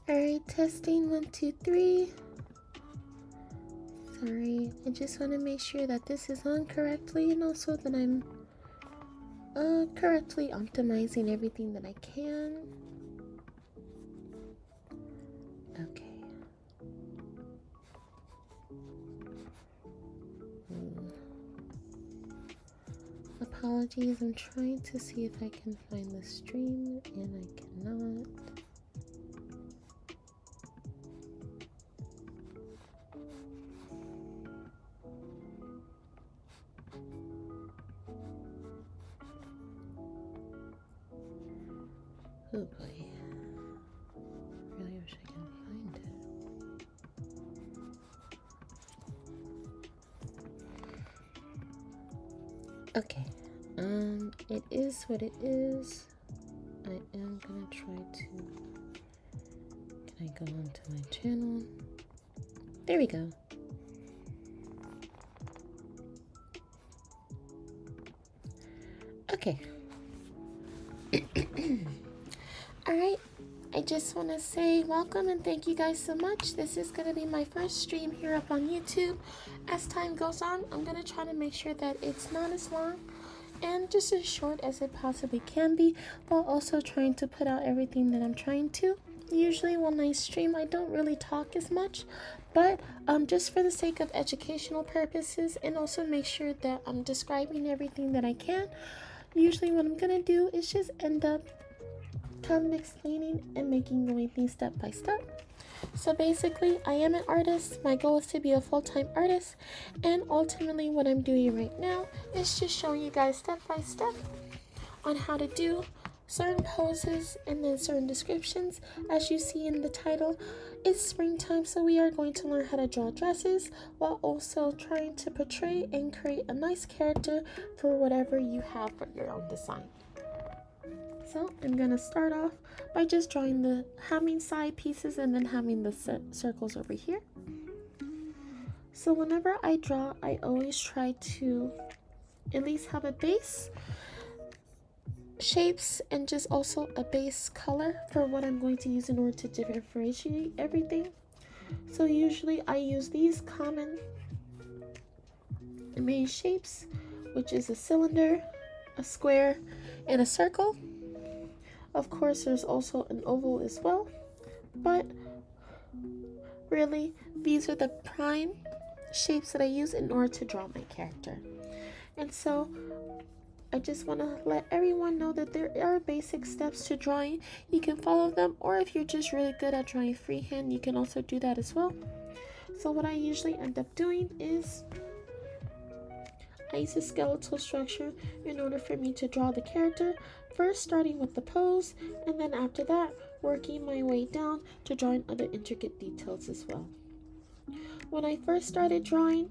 Alright, testing 1, 2, 3. Sorry, I just want to make sure that this is on correctly and also that I'm correctly optimizing everything that I can. Okay. Apologies, I'm trying to see if I can find the stream and I cannot. Oh boy. Really wish I can find it. Okay. It is what it is. I am gonna try to. Can I go onto my channel? There we go. Okay. Alright, I just want to say welcome and thank you guys so much. This is going to be my first stream here up on YouTube. As time goes on, I'm going to try to make sure that it's not as long and just as short as it possibly can be, while also trying to put out everything that I'm trying to. Usually when I stream, I don't really talk as much, but just for the sake of educational purposes and also make sure that I'm describing everything that I can, usually what I'm gonna do is just end up kind of explaining and making going things step by step. So basically, I am an artist. My goal is to be a full-time artist, and ultimately what I'm doing right now is just showing you guys step by step on how to do certain poses and then certain descriptions. As you see in the title, it's springtime, so we are going to learn how to draw dresses while also trying to portray and create a nice character for whatever you have for your own design. So I'm gonna start off by just drawing having side pieces and then having the circles over here. So whenever I draw, I always try to at least have a base shapes and just also a base color for what I'm going to use in order to differentiate everything. So usually I use these common main shapes, which is a cylinder, a square, and a circle. Of course, there's also an oval as well, but really, these are the prime shapes that I use in order to draw my character. And so, I just want to let everyone know that there are basic steps to drawing. You can follow them, or if you're just really good at drawing freehand, you can also do that as well. So what I usually end up doing is I use a skeletal structure in order for me to draw the character, first starting with the pose, and then after that, working my way down to drawing other intricate details as well. When I first started drawing,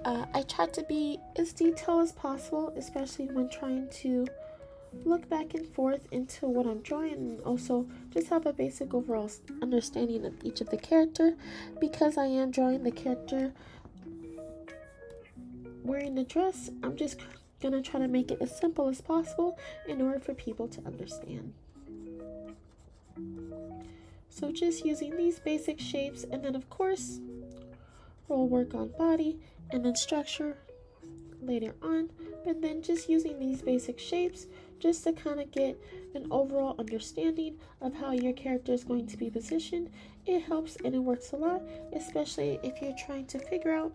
I tried to be as detailed as possible, especially when trying to look back and forth into what I'm drawing and also just have a basic overall understanding of each of the character, because I am drawing the character wearing a dress. I'm just gonna try to make it as simple as possible in order for people to understand. So just using these basic shapes, and then of course we'll work on body and then structure later on, but then just using these basic shapes just to kind of get an overall understanding of how your character is going to be positioned. It helps and it works a lot, especially if you're trying to figure out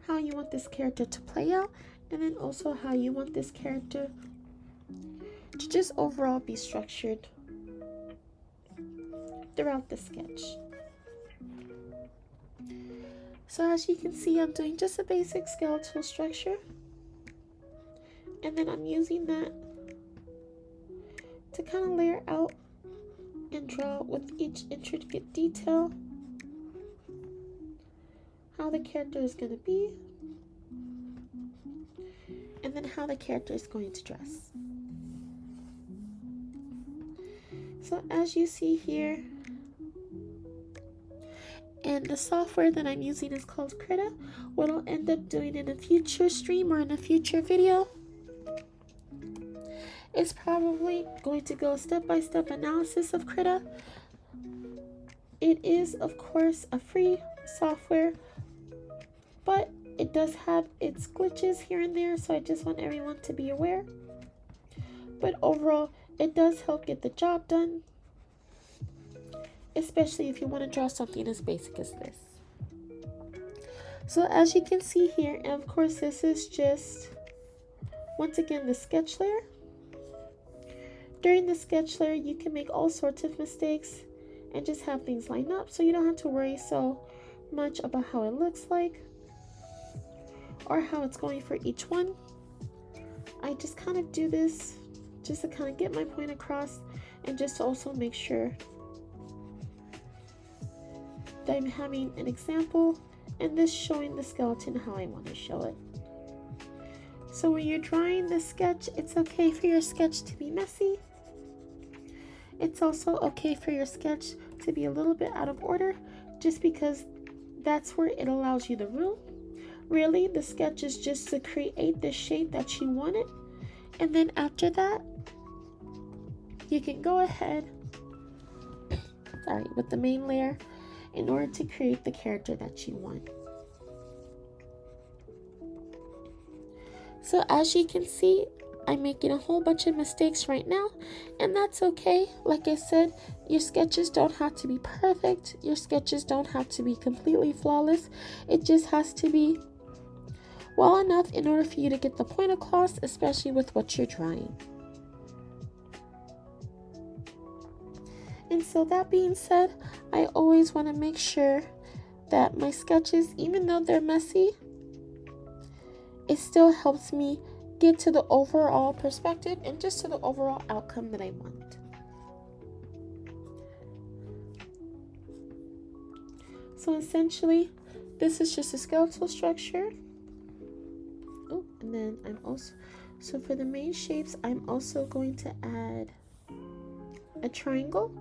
how you want this character to play out, and then also how you want this character to just overall be structured throughout the sketch. So as you can see, I'm doing just a basic skeletal structure, and then I'm using that to kind of layer out and draw with each intricate detail how the character is going to be, and then how the character is going to dress. So as you see here, and the software that I'm using is called Krita. What I'll end up doing in a future stream or in a future video is probably going to go step-by-step analysis of Krita. It is, of course, a free software, but it does have its glitches here and there, so I just want everyone to be aware. But overall, it does help get the job done, especially if you want to draw something as basic as this. So as you can see here, and of course this is just, once again, the sketch layer. During the sketch layer, you can make all sorts of mistakes and just have things line up, so you don't have to worry so much about how it looks like or how it's going for each one. I just kind of do this just to kind of get my point across, and just to also make sure that I'm having an example and this showing the skeleton how I want to show it. So when you're drawing the sketch, it's okay for your sketch to be messy. It's also okay for your sketch to be a little bit out of order, just because that's where it allows you the room. Really, the sketch is just to create the shape that you wanted, and then after that, you can go ahead with the main layer in order to create the character that you want. So as you can see, I'm making a whole bunch of mistakes right now, and that's okay. Like I said, your sketches don't have to be perfect. Your sketches don't have to be completely flawless. It just has to be well enough in order for you to get the point across, especially with what you're drawing. And so that being said, I always want to make sure that my sketches, even though they're messy, it still helps me get to the overall perspective and just to the overall outcome that I want. So essentially, this is just a skeletal structure. Oh, and then I'm also, so for the main shapes, I'm also going to add a triangle.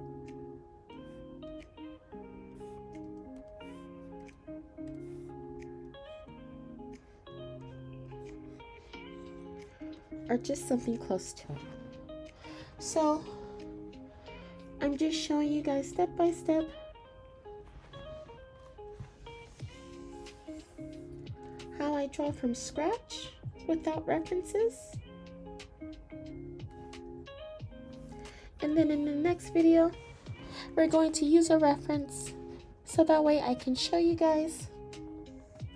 Or just something close to it. So I'm just showing you guys step by step how I draw from scratch without references. And then in the next video, we're going to use a reference, so that way I can show you guys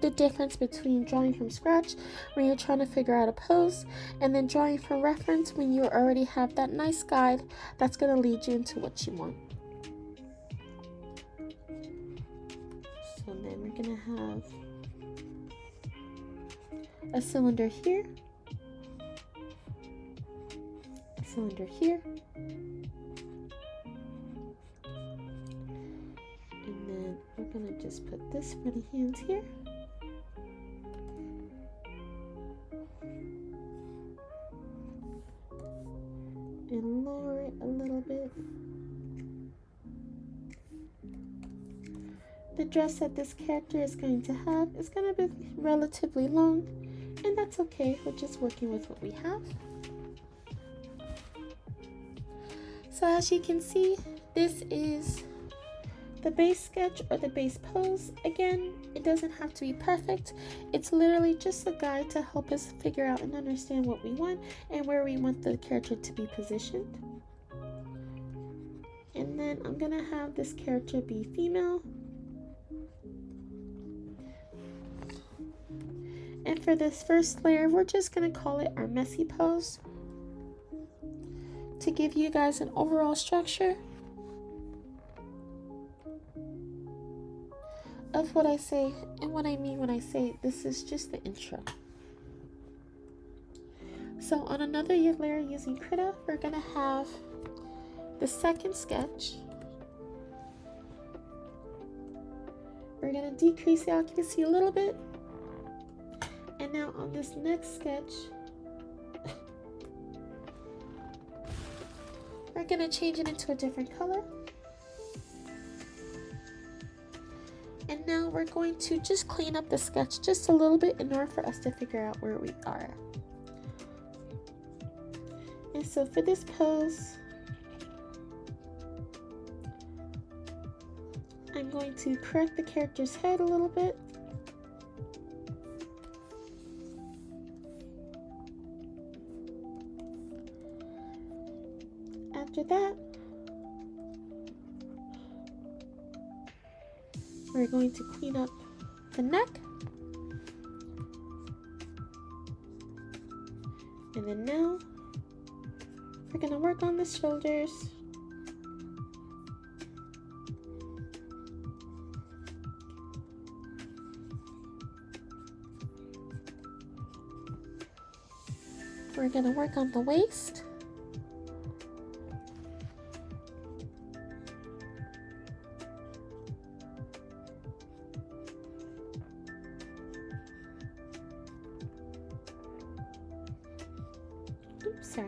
the difference between drawing from scratch when you're trying to figure out a pose, and then drawing from reference when you already have that nice guide that's going to lead you into what you want. So then we're going to have a cylinder here, a cylinder here, and then we're going to just put this for the hands here. And lower it a little bit. The dress that this character is going to have is going to be relatively long, and that's okay. We're just working with what we have. So as you can see, this is the base sketch or the base pose. Again, it doesn't have to be perfect. It's literally just a guide to help us figure out and understand what we want and where we want the character to be positioned. And then I'm gonna have this character be female. And for this first layer, we're just gonna call it our messy pose to give you guys an overall structure of what I say and what I mean when I say this is just the intro. So on another layer using Krita, we're gonna have the second sketch. We're gonna decrease the occupancy a little bit. And now on this next sketch, we're gonna change it into a different color. And now we're going to just clean up the sketch just a little bit in order for us to figure out where we are. And so for this pose, I'm going to correct the character's head a little bit. After that, we're going to clean up the neck. And then now, we're going to work on the shoulders. We're going to work on the waist. Oops, sorry.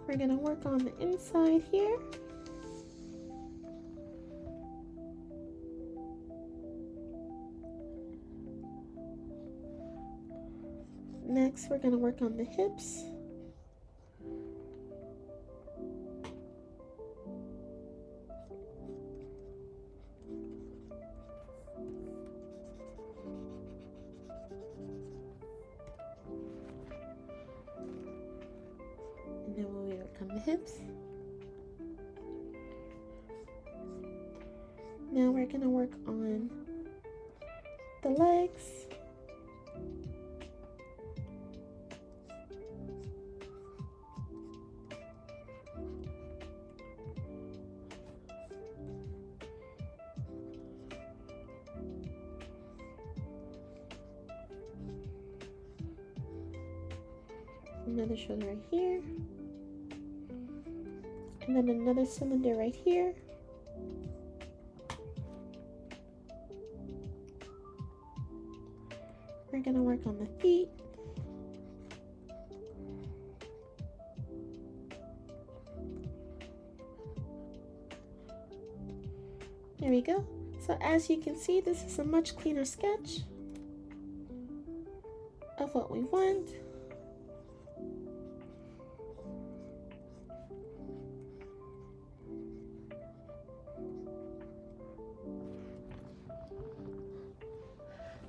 We're going to work on the inside here. Next, we're going to work on the hips. And then we'll work on the hips. Now we're going to work on the legs. Another shoulder right here, and then another cylinder right here. We're going to work on the feet. There we go. So as you can see, this is a much cleaner sketch of what we want.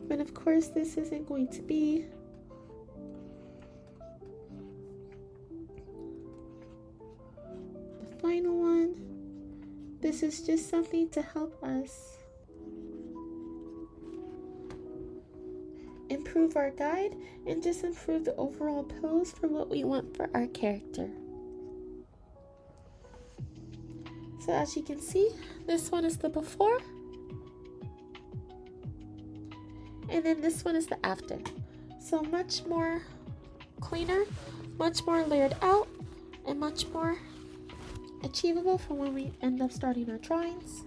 But of course, this isn't going to be the final one. This is just something to help us improve our guide and just improve the overall pose for what we want for our character. So as you can see, this one is the before. And then this one is the after. So much more cleaner, much more layered out, and much more achievable for when we end up starting our drawings.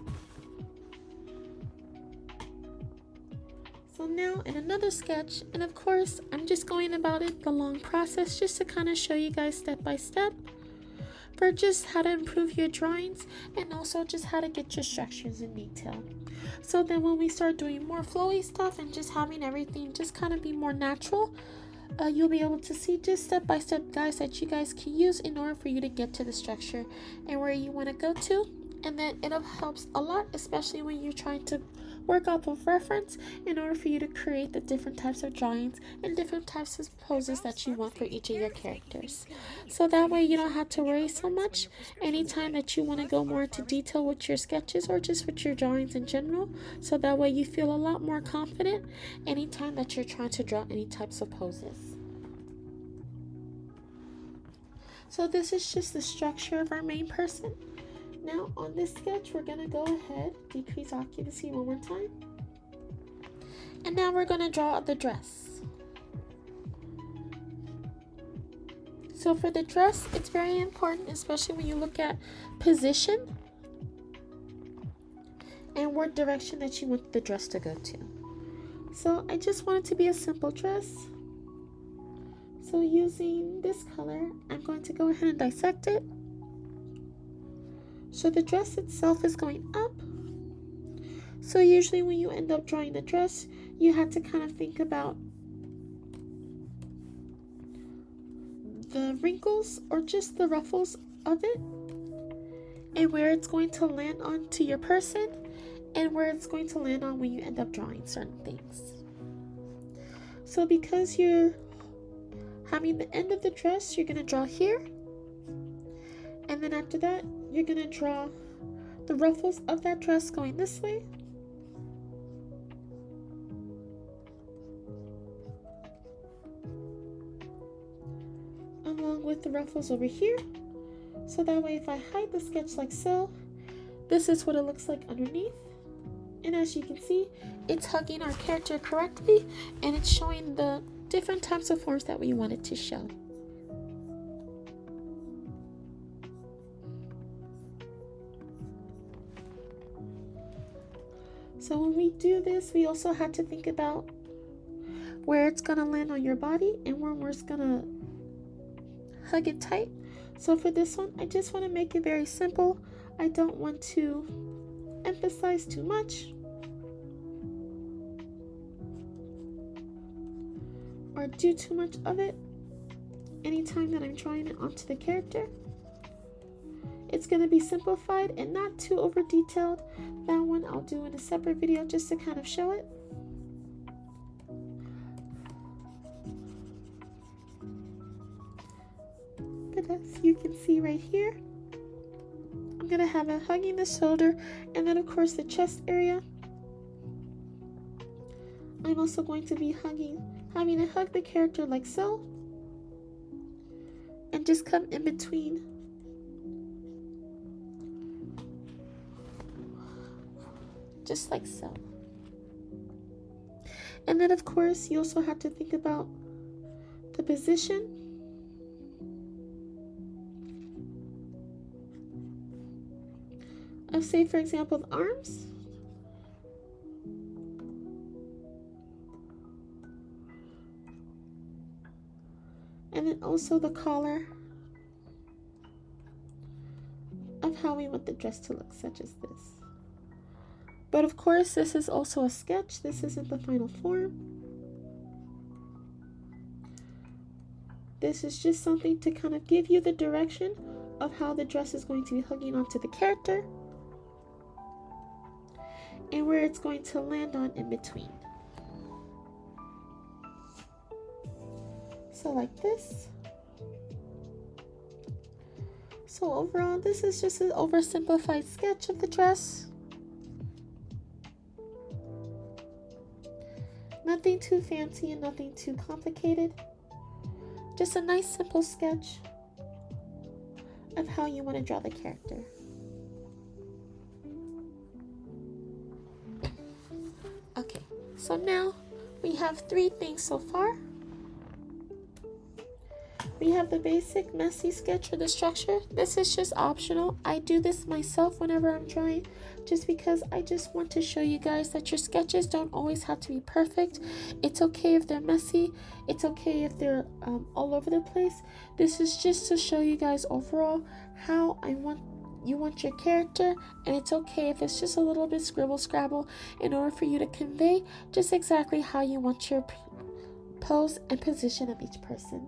So now in another sketch, and of course I'm just going about it the long process just to kind of show you guys step by step for just how to improve your drawings and also just how to get your structures in detail. So then when we start doing more flowy stuff and just having everything just kind of be more natural, you'll be able to see just step-by-step guides that you guys can use in order for you to get to the structure and where you want to go to. And then it helps a lot, especially when you're trying to work off of reference in order for you to create the different types of drawings and different types of poses that you want for each of your characters. So that way you don't have to worry so much anytime that you want to go more into detail with your sketches or just with your drawings in general. So that way you feel a lot more confident anytime that you're trying to draw any types of poses. So this is just the structure of our main person. Now on this sketch, we're going to go ahead, decrease occupancy one more time. And now we're going to draw the dress. So for the dress, it's very important, especially when you look at position and what direction that you want the dress to go to. So I just want it to be a simple dress. So using this color, I'm going to go ahead and dissect it. So the dress itself is going up. So usually when you end up drawing the dress, you have to kind of think about the wrinkles or just the ruffles of it, and where it's going to land onto your person, and where it's going to land on when you end up drawing certain things. So because you're having the end of the dress, you're going to draw here, and then after that you're going to draw the ruffles of that dress going this way, along with the ruffles over here. So that way if I hide the sketch like so, this is what it looks like underneath. And as you can see, it's hugging our character correctly, and it's showing the different types of forms that we want it to show. So when we do this, we also have to think about where it's going to land on your body and where it's going to hug it tight. So for this one, I just want to make it very simple. I don't want to emphasize too much or do too much of it anytime that I'm drawing it onto the character. It's going to be simplified and not too over detailed. That one I'll do in a separate video just to kind of show it. But as you can see right here, I'm going to have it hugging the shoulder, and then of course the chest area. I'm also going to be having it hug the character like so, and just come in between just like so. And then of course you also have to think about the position of, say for example, the arms. And then also the collar of how we want the dress to look, such as this. But of course, this is also a sketch. This isn't the final form. This is just something to kind of give you the direction of how the dress is going to be hugging onto the character and where it's going to land on in between. So like this. So overall, this is just an oversimplified sketch of the dress. Nothing too fancy and nothing too complicated. Just a nice simple sketch of how you want to draw the character. Okay, so now we have 3 things so far. We have the basic messy sketch or the structure. This is just optional. I do this myself whenever I'm drawing, just because I just want to show you guys that your sketches don't always have to be perfect. It's okay if they're messy. It's okay if they're all over the place. This is just to show you guys overall how you want your character, and it's okay if it's just a little bit scribble scrabble in order for you to convey just exactly how you want your pose and position of each person.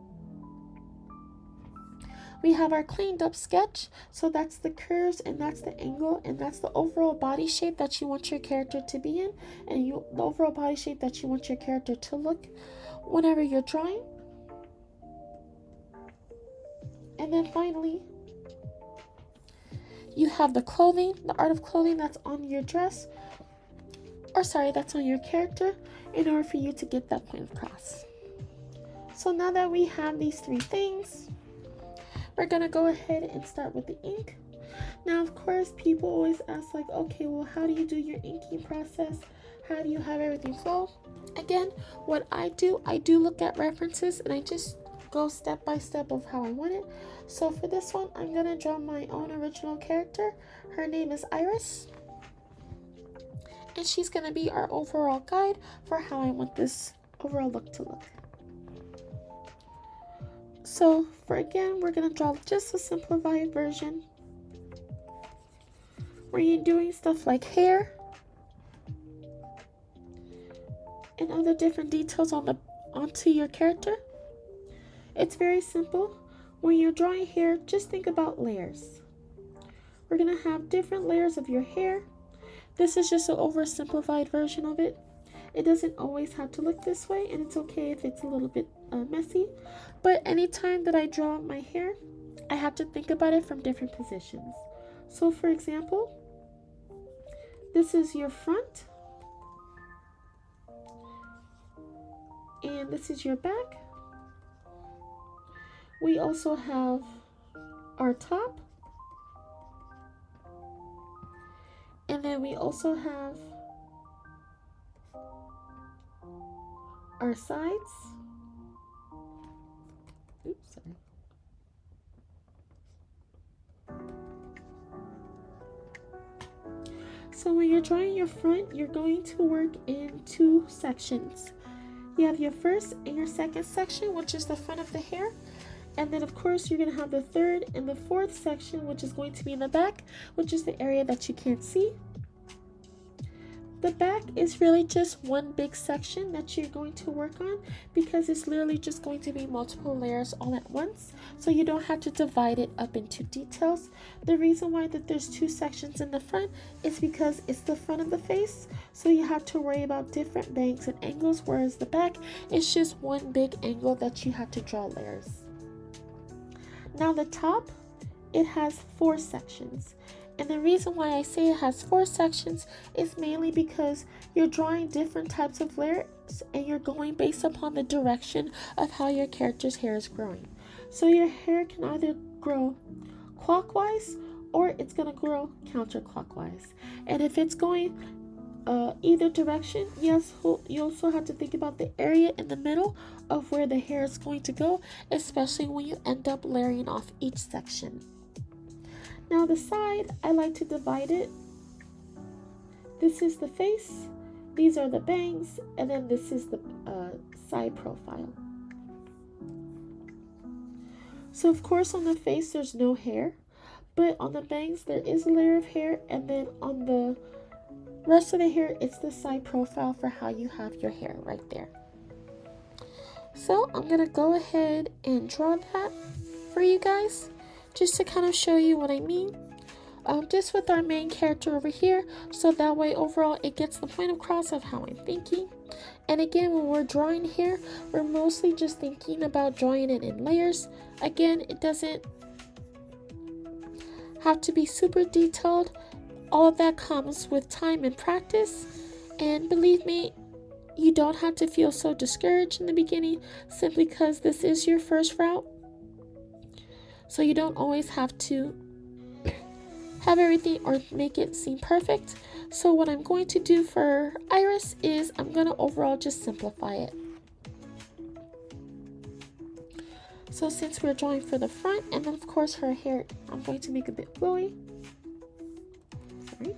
We have our cleaned up sketch, so that's the curves and that's the angle and that's the overall body shape that you want your character to be in, and the overall body shape that you want your character to look whenever you're drawing. And then finally, you have the clothing, the art of clothing that's on your dress, or sorry, that's on your character, in order for you to get that point across. So now that we have these 3 things, we're gonna go ahead and start with the ink. Now, of course, people always ask like, okay, well, how do you do your inking process? How do you have everything flow? Again, what I do look at references and I just go step by step of how I want it. So for this one, I'm gonna draw my own original character. Her name is Iris, and she's gonna be our overall guide for how I want this overall look to look. So we're gonna draw just a simplified version where you're doing stuff like hair and other different details onto your character. It's very simple. When you're drawing hair, just think about layers. We're going to have different layers of your hair. This is just an oversimplified version of it. It doesn't always have to look this way, and it's okay if it's a little bit messy. But anytime that I draw my hair, I have to think about it from different positions. So for example, this is your front, and this is your back. We also have our top, and then we also have our sides. Oops, sorry. So when you're drawing your front, you're going to work in two sections. You have your first and your second section, which is the front of the hair. And then of course you're going to have the third and the fourth section, which is going to be in the back, which is the area that you can't see. The back is really just one big section that you're going to work on, because it's literally just going to be multiple layers all at once, so you don't have to divide it up into details. The reason why that there's two sections in the front is because it's the front of the face, so you have to worry about different bangs and angles, whereas the back is just one big angle that you have to draw layers. Now the top, it has 4 sections. And the reason why I say it has 4 sections is mainly because you're drawing different types of layers and you're going based upon the direction of how your character's hair is growing. So your hair can either grow clockwise or it's going to grow counterclockwise. And if it's going either direction, yes, you also have to think about the area in the middle of where the hair is going to go, especially when you end up layering off each section. Now the side, I like to divide it. This is the face, these are the bangs, and then this is the side profile. So of course on the face there's no hair, but on the bangs there is a layer of hair, and then on the rest of the hair it's the side profile for how you have your hair right there. So I'm gonna go ahead and draw that for you guys, just to kind of show you what I mean, just with our main character over here, so that way overall it gets the point across of how I'm thinking. And again, when we're drawing here, we're mostly just thinking about drawing it in layers. Again, it doesn't have to be super detailed. All of that comes with time and practice, and believe me, you don't have to feel so discouraged in the beginning simply because this is your first route. So you don't always have to have everything or make it seem perfect. So what I'm going to do for Iris is I'm going to overall just simplify it. So since we're drawing for the front, and then of course her hair, I'm going to make a bit flowy. Sorry.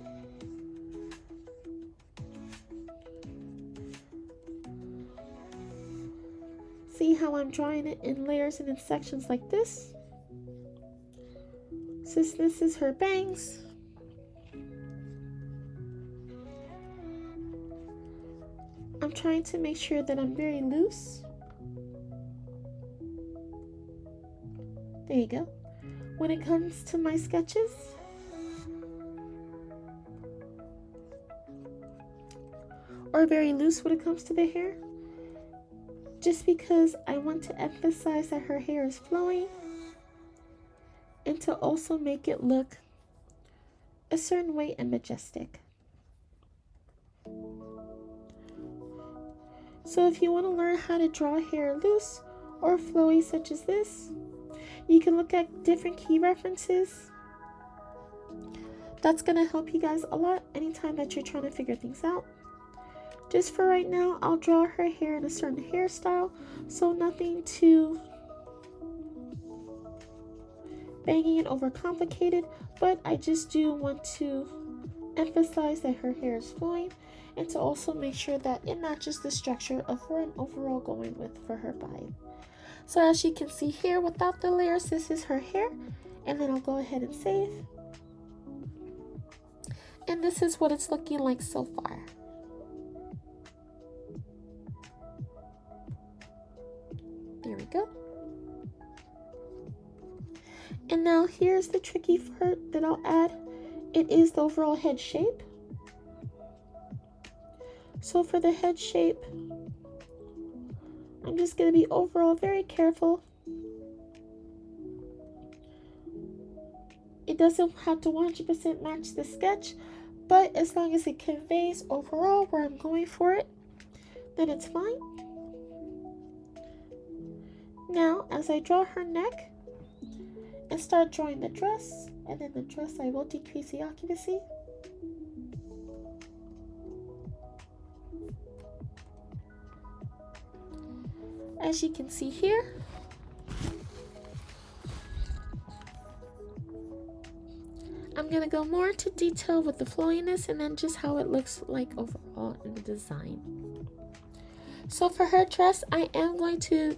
See how I'm drawing it in layers and in sections like this? Since this is her bangs, I'm trying to make sure that I'm very loose. There you go. When it comes to my sketches, or very loose when it comes to the hair, just because I want to emphasize that her hair is flowing, and to also make it look a certain way and majestic. So if you want to learn how to draw hair loose or flowy such as this, you can look at different key references. That's going to help you guys a lot anytime that you're trying to figure things out. Just for right now, I'll draw her hair in a certain hairstyle, so nothing too banging and overcomplicated, but I just do want to emphasize that her hair is flowing, and to also make sure that it matches the structure of what I'm overall going with for her vibe. So as you can see here, without the layers, this is her hair, and then I'll go ahead and save. And this is what it's looking like so far. There we go. And now here's the tricky part that I'll add. It is the overall head shape. So for the head shape, I'm just going to be overall very careful. It doesn't have to 100% match the sketch, but as long as it conveys overall where I'm going for it, then it's fine. Now, as I draw her neck and start drawing the dress, and then the dress, I will decrease the occupancy. As you can see here, I'm going to go more into detail with the flowiness and then just how it looks like overall in the design. So for her dress, I am going to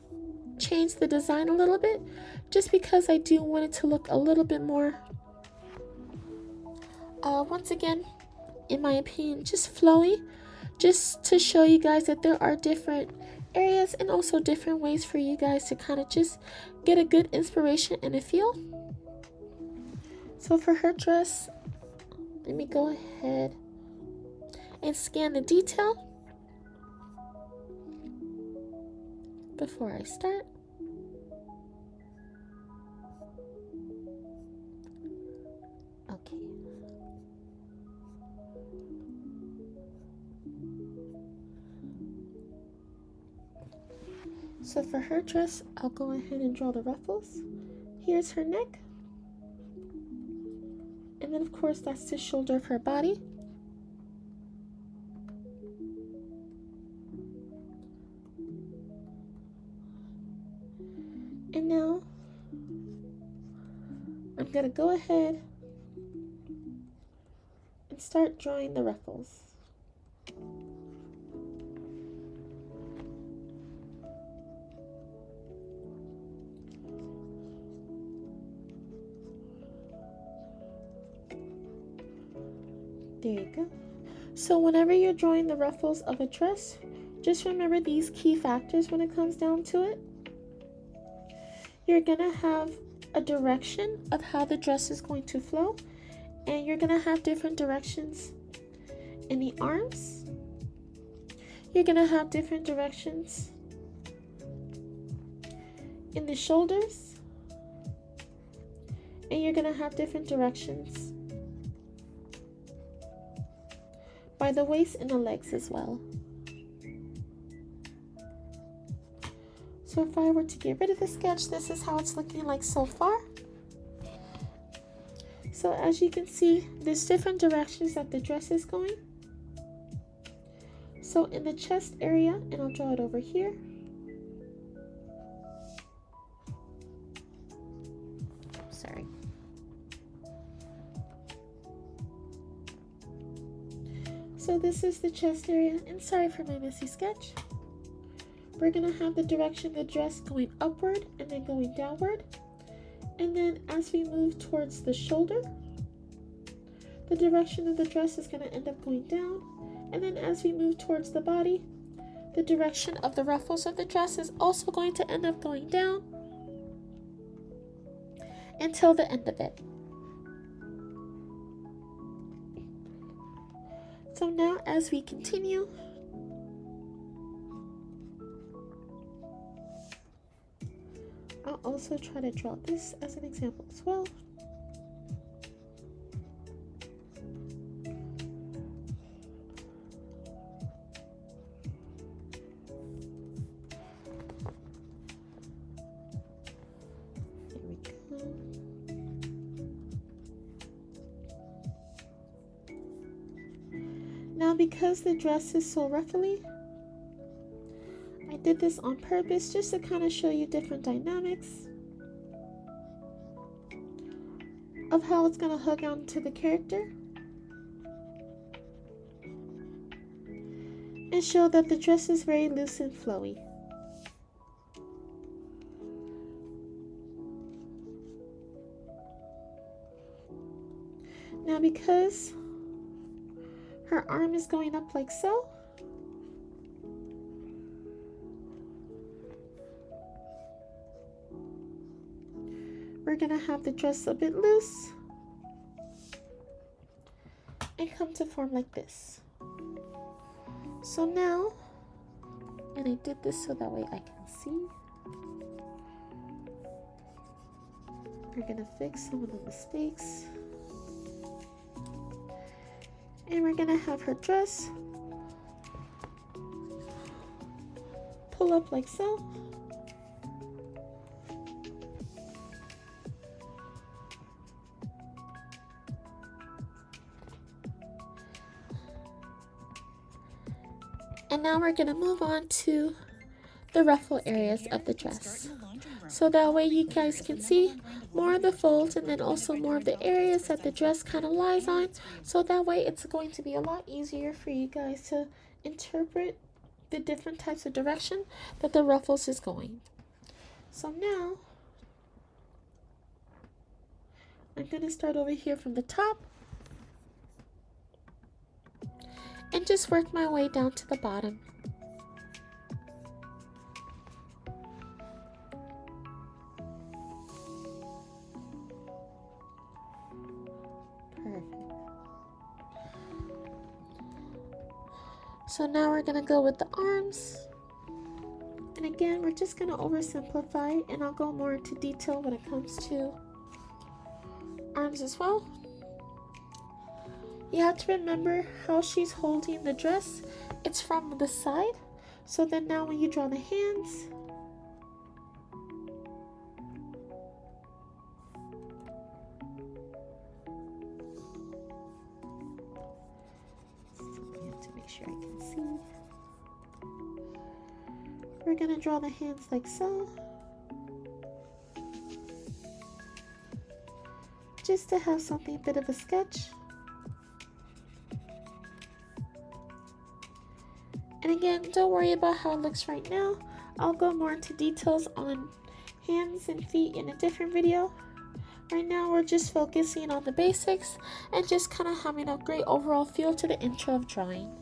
change the design a little bit just because I do want it to look a little bit more, once again, in my opinion, just flowy, just to show you guys that there are different areas and also different ways for you guys to kind of just get a good inspiration and a feel. So for her dress, let me go ahead and scan the detail before I start. Okay. So for her dress, I'll go ahead and draw the ruffles. Here's her neck. And then of course that's the shoulder of her body. And now I'm going to go ahead and start drawing the ruffles. There you go. So whenever you're drawing the ruffles of a dress, just remember these key factors when it comes down to it. You're going to have a direction of how the dress is going to flow, and you're going to have different directions in the arms. You're going to have different directions in the shoulders, and you're going to have different directions by the waist and the legs as well. So if I were to get rid of the sketch, this is how it's looking like so far. So as you can see, there's different directions that the dress is going. So in the chest area, and I'll draw it over here. Sorry. So this is the chest area, and sorry for my messy sketch. We're going to have the direction of the dress going upward and then going downward. And then as we move towards the shoulder, the direction of the dress is going to end up going down. And then as we move towards the body, the direction of the ruffles of the dress is also going to end up going down until the end of it. So now as we continue, I'll also try to draw this as an example as well. There we go. Now because the dress is so ruffly, I did this on purpose just to kind of show you different dynamics of how it's going to hook onto the character and show that the dress is very loose and flowy. Now because her arm is going up like so, we're gonna have the dress a bit loose and come to form like this. So now, and I did this so that way I can see. We're gonna fix some of the mistakes. And we're gonna have her dress pull up like so. And now we're gonna move on to the ruffle areas of the dress. So that way you guys can see more of the folds and then also more of the areas that the dress kind of lies on. So that way it's going to be a lot easier for you guys to interpret the different types of direction that the ruffles is going. So now I'm going to start over here from the top and just work my way down to the bottom. Perfect. So now we're going to go with the arms. And again, we're just going to oversimplify, and I'll go more into detail when it comes to arms as well. You have to remember how she's holding the dress. It's from the side. So then now when you draw the hands, you have to make sure I can see. We're going to draw the hands like so. Just to have something, a bit of a sketch. And again, don't worry about how it looks right now. I'll go more into details on hands and feet in a different video. Right now, we're just focusing on the basics and just kind of having a great overall feel to the intro of drawing.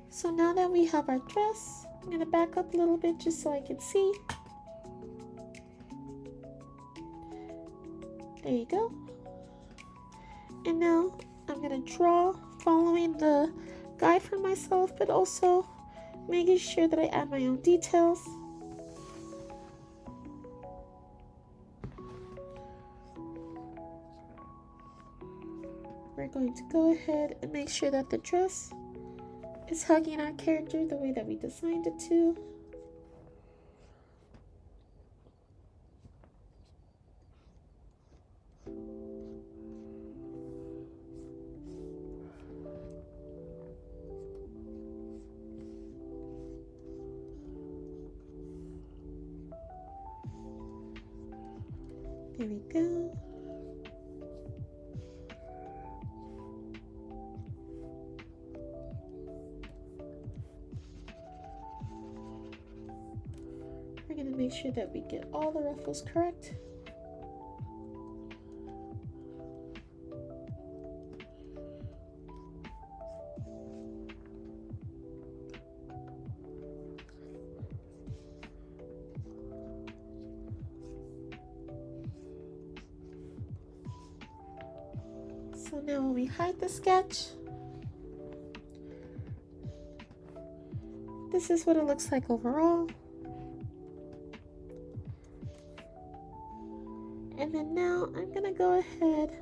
So now that we have our dress, I'm going to back up a little bit just so I can see. There you go. And now I'm going to draw following the guide for myself, but also making sure that I add my own details. We're going to go ahead and make sure that the dress is hugging our character the way that we designed it to. There we go. We're going to make sure that we get all the ruffles correct. So now when we hide the sketch, this is what it looks like overall. And then now I'm going to go ahead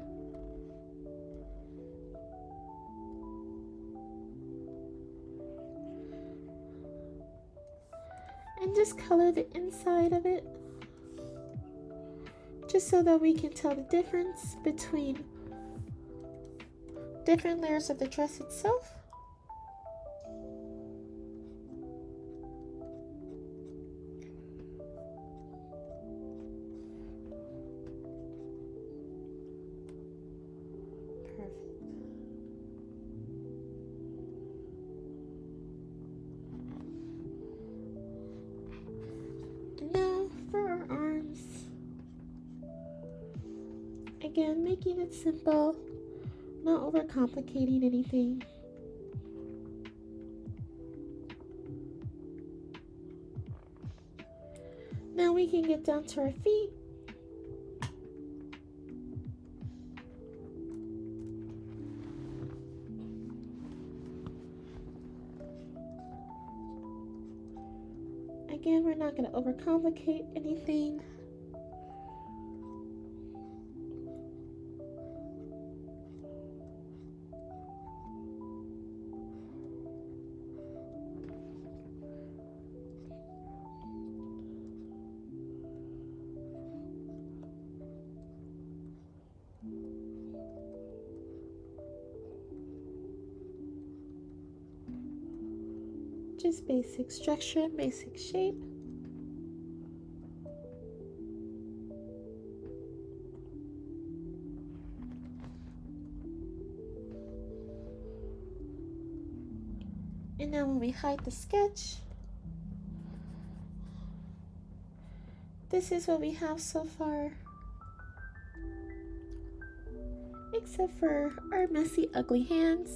and just color the inside of it, just so that we can tell the difference between different layers of the dress itself. Now for our arms, again making it simple, not overcomplicating anything. Now we can get down to our feet. Again, we're not going to overcomplicate anything. Just basic structure and basic shape. And now when we hide the sketch, this is what we have so far. Except for our messy, ugly hands.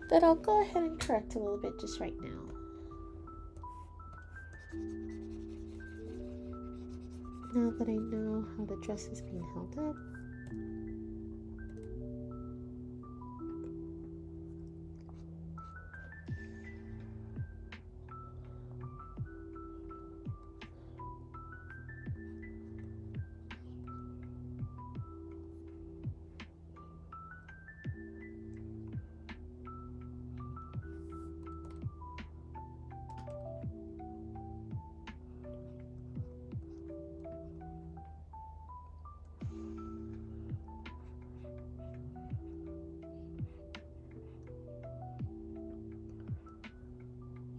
That I'll go ahead and correct a little bit just right now. Now that I know how the dress is being held up.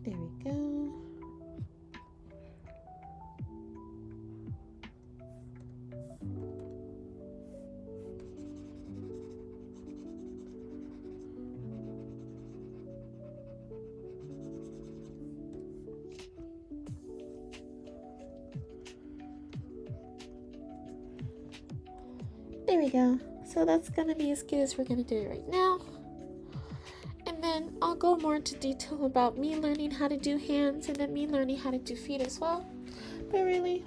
There we go. There we go. So that's gonna be as good as we're gonna do it right now. And then I'll go more into detail about me learning how to do hands and then me learning how to do feet as well. But really,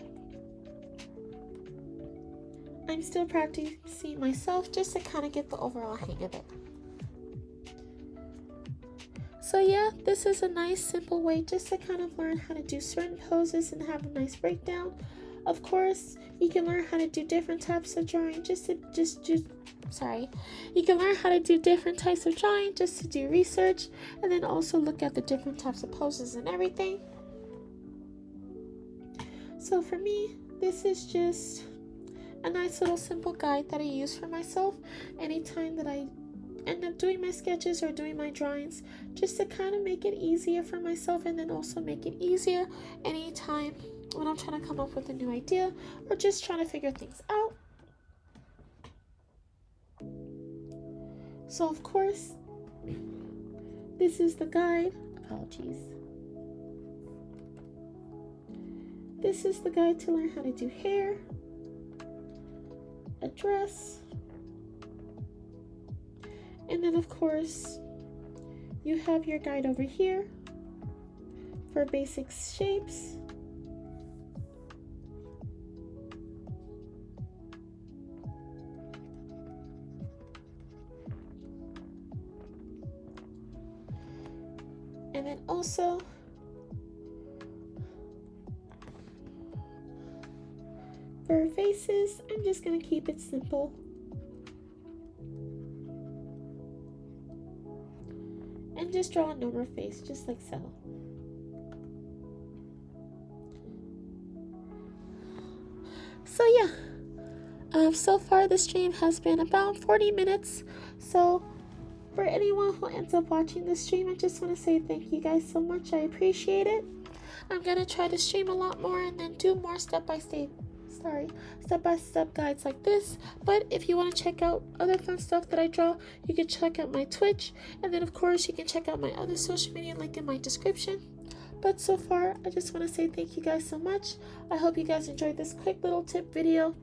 I'm still practicing myself just to kind of get the overall hang of it. So yeah, this is a nice simple way just to kind of learn how to do certain poses and have a nice breakdown. Of course, you can learn how to do different types of drawing you can learn how to do different types of drawing just to do research and then also look at the different types of poses and everything. So for me, this is just a nice little simple guide that I use for myself anytime that I end up doing my sketches or doing my drawings, just to kind of make it easier for myself and then also make it easier anytime when I'm trying to come up with a new idea or just trying to figure things out. So of course, this is the guide. Apologies. This is the guide to learn how to do hair, a dress, and then of course, you have your guide over here for basic shapes. And then also, for faces, I'm just going to keep it simple. And just draw a normal face, just like so. So yeah, so far the stream has been about 40 minutes. So for anyone who ends up watching this stream, I just want to say thank you guys so much. I appreciate it. I'm going to try to stream a lot more and then do more step-by-step guides like this. But if you want to check out other fun stuff that I draw, you can check out my Twitch. And then of course you can check out my other social media link in my description. But so far, I just want to say thank you guys so much. I hope you guys enjoyed this quick little tip video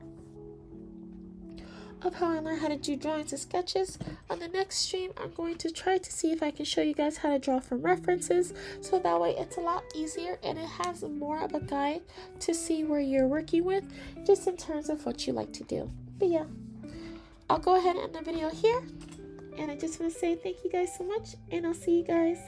of how I learned how to do drawings and sketches. On the next stream, I'm going to try to see if I can show you guys how to draw from references, so that way it's a lot easier and it has more of a guide to see where you're working with, just in terms of what you like to do. But yeah, I'll go ahead and end the video here, and I just want to say thank you guys so much, and I'll see you guys